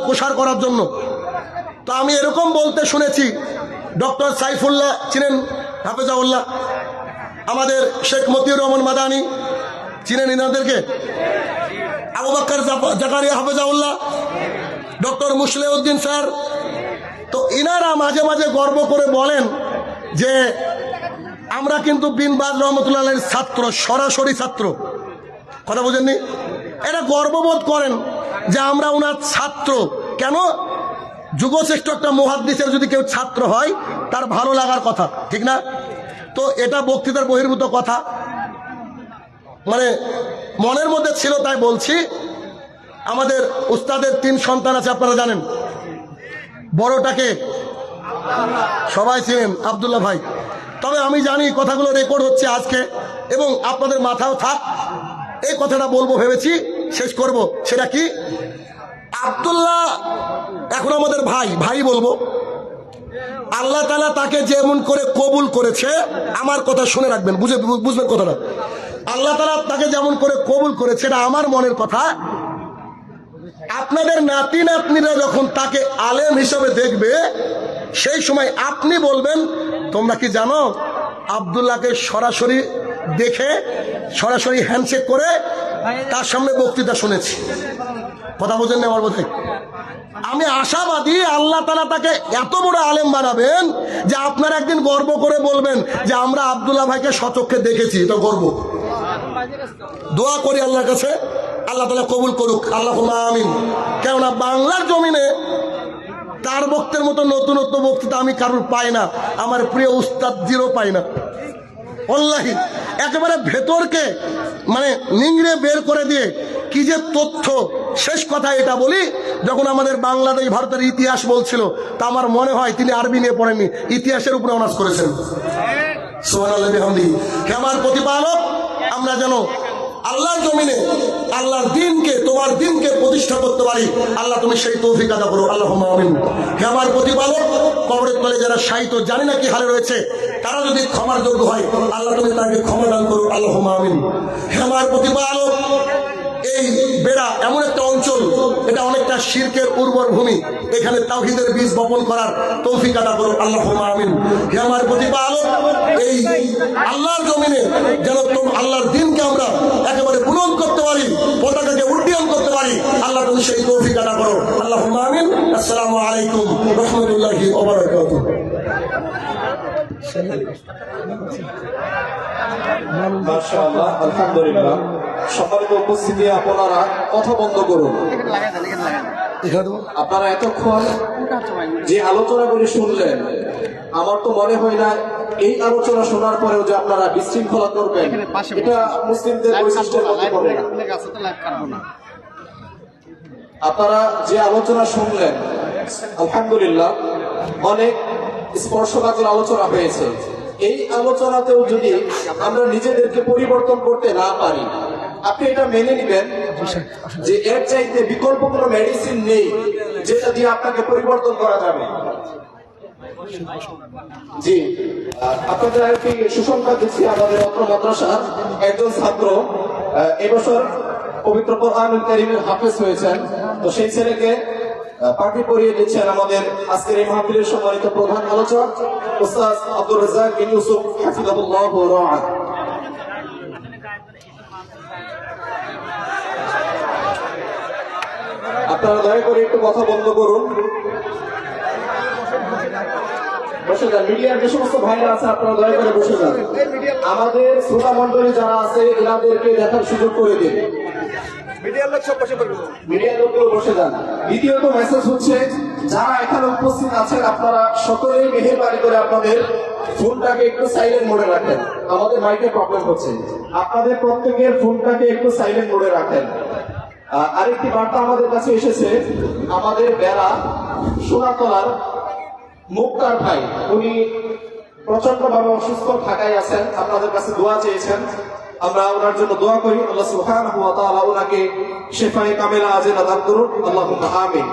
প্রসার করার জন্য। তো আমি এরকম বলতে শুনেছি, ডক্টর সাইফুল্লাহ চিনেন হাফেজাউল্লাহ, আমাদের শেখ মতিউর রহমান মাদানী চিনেন ইনাদেরকে, আবু বকর জাকারিয়া হাফেজাউল্লাহ, ডক্টর মুসলিউদ্দিন স্যার। তো ইনারা মাঝে মাঝে গর্ব করে বলেন যে আমরা কিন্তু বিন বাজ রহমতুল্লাহের ছাত্র, সরাসরি ছাত্র। কথা বুঝেননি? এটা গর্ববোধ করেন যে আমরা ওনার ছাত্র। কেন? যুগশ্রেষ্ঠ একটা মুহাদ্দিসের যদি কেউ ছাত্র হয় তার ভালো লাগার কথা, ঠিক না? তো এটা বক্তৃতার বহির্ভূত কথা, মানে মনের মধ্যে ছিল তাই বলছি। আমাদের উস্তাদের 3 সন্তান আছে, আপনারা জানেন। বড়টাকে সবাই চিনেন, আব্দুল্লাহ ভাই। তবে আমি জানি কথাগুলো রেকর্ড হচ্ছে আজকে, এবং আপনাদের মাথাও থাক, এই কথাটা বলবো ভেবেছি, শেষ করব। সেটা কি? আব্দুল্লাহ এখন আমাদের ভাই বলবো। আল্লাহ তাআলা তাকে যেমন করে কবুল করেছে, আমার কথা শুনে রাখবেন, বুঝবেন কথাটা। আল্লাহ তাআলা তাকে যেমন করে কবুল করেছে, এটা আমার মনের কথা। আপনাদের নাতি নাতনিরা যখন তাকে আলেম হিসেবে দেখবে, সেই সময় আপনি বলবেন, তোমরা কি জানো আব্দুল্লাহকে সরাসরি দেখে, সরাসরি হ্যান্ডশেক করে তার সামনে বক্তৃতা শুনেছি। কথা বোঝেন না আমার বোধ হয়? আমি আশাবাদী আল্লাহ তাআলা তাকে এত বড় আলেম বানাবেন যে আপনারা একদিন গর্ব করে বলবেন যে আমরা আব্দুল্লাহ ভাইকে সচক্ষে দেখেছি। এটা গর্ব। দোয়া করি আল্লাহর কাছে, আল্লাহ তাআলা কবুল করুক, আল্লাহুম্মা আমিন। কেননা বাংলার জমিনে তার বক্তের মতো নতুনত্ব বক্তৃতা আমি কারোর পাই না, আমার প্রিয় উস্তাদজিরও পাই না। ওয়াল্লাহি একেবারে ভেতরকে মানে নিংড়ে বের করে দিয়ে কি যে তথ্য। শেষ কথা এটা বলি, যখন আমাদের বাংলাদেশ ভারতের ইতিহাস বলছিল, তা আমার মনে হয় তিনি আরবি নিয়ে পড়েননি, ইতিহাসের উপরে অনার্স করেছেন। সুবহানাল্লাহি বিহামদিহি। হে আমার প্রতিপালক, আমরা যেন আল্লাহর জমিনে আল্লাহর দিনকে, তোমার দিনকে প্রতিষ্ঠা করতে পারি, আল্লাহ তুমি সেই তৌফিক আদা করো, আল্লাহুম্মা আমিন। হে আমার প্রতিপালক, কবরের তলে যারা শায়িত জানি না কি হালে রয়েছে, তারা যদি ক্ষমার যোগ্য হয়, আল্লাহ তুমি তাকে ক্ষমা দান করো, আল্লাহুম্মা আমিন। হে আমার প্রতিপালক, এই বেড়া এমন একটা অঞ্চল, এটা অনেকটা শিরকের উর্বর ভূমি, এখানে তাওহীদের বীজ বপন করার তৌফিক আদা করো, আল্লাহুম্মা আমিন। হে আমার প্রতিপালক, এই আল্লাহর জমিনে যেন আল্লাহর দিনকে আমরা একেবারে বুলন্দ করতে পারি, পতাকাকে উড্ডয়ন করতে পারি, আল্লাহ তুমি সেই তৌফিক আদা করো, আল্লাহুম্মা আমিন। আসসালামু আলাইকুম ওয়া রাহমাতুল্লাহি ওয়া বারাকাতুহু। মাশাআল্লাহ, আলহামদুলিল্লাহ। সম্মানিত উপস্থিতি, আপনারা কথা বন্ধ করুন। আপনারা এতক্ষণ যে আলোচনাগুলি শুনলেন, আমার তো মনে হয় না এই আলোচনা শোনার পরেও যে আপনারা বিশৃঙ্খলা করবেন, এটা মুসলিমদের বৈশিষ্ট্যের মধ্যে পড়ে না। আপনারা যে আলোচনা শুনলেন, আলহামদুলিল্লাহ, অনেক স্পর্শকাতর আলোচনা হয়েছে। এই আলোচনাতেও যদি আমরা নিজেদেরকে পরিবর্তন করতে না পারি, আপনি এটা মেনে নেবেন যে এর চাইতে বিকল্প কোনো মেডিসিন নেই যেটা দিয়ে আপনাকে পরিবর্তন করা যাবে। জি, আপনাদের একটি সুসংবাদ দিচ্ছি, আমাদের অত্র মাদ্রাসার একজন ছাত্র এবছর পবিত্র কোরআনুল কারীমের হাফেজ হয়েছেন। তো সেই ছেলেকে পাঠি পড়িয়ে দিচ্ছেন আমাদের আজকের এই মাহফিলের সম্মানিত প্রধান আলোচক উস্তাদ আব্দুর রাজ্জাক বিন ইউসুফ হাফিজাহুল্লাহ ওয়া রাআহ। আপনারা দয়া করে একটু কথা বন্ধ করুন, বসে যান। মিডিয়ার যে সমস্ত ভাইরা আছে, আপনারা দয়া করে বসে যান। আমাদের শ্রোতা মন্ডলী যারা আছে, এনাদেরকে দেখার সুযোগ করে দিন। মিডিয়ার লোকগুলো বসে যান। দ্বিতীয়ত মেসেজ হচ্ছে, যারা এখানে উপস্থিত আছেন, আপনারা সকলেই মেহেরবানি করে আপনাদের ফোনটাকে একটু সাইলেন্ট মোডে রাখেন। আমাদের মাইকে প্রবলেম হচ্ছে, আপনাদের প্রত্যেকের ফোনটাকে একটু সাইলেন্ট মোডে রাখেন। আরেকটি বার্তা আমাদের কাছে এসেছে, আমাদের বেড়া সোনাতলার মুক্তার ভাই, উনি প্রচন্ড ভাবে অসুস্থ ঢাকায় আছেন, আপনাদের কাছে দোয়া চেয়েছেন। আমরা ওনার জন্য দোয়া করি, আল্লাহ সুবহানাহু ওয়া তাআলা ওনাকে শিফায়ে কামিলা আজেলা দান করুন, আল্লাহুম্মা আমিন।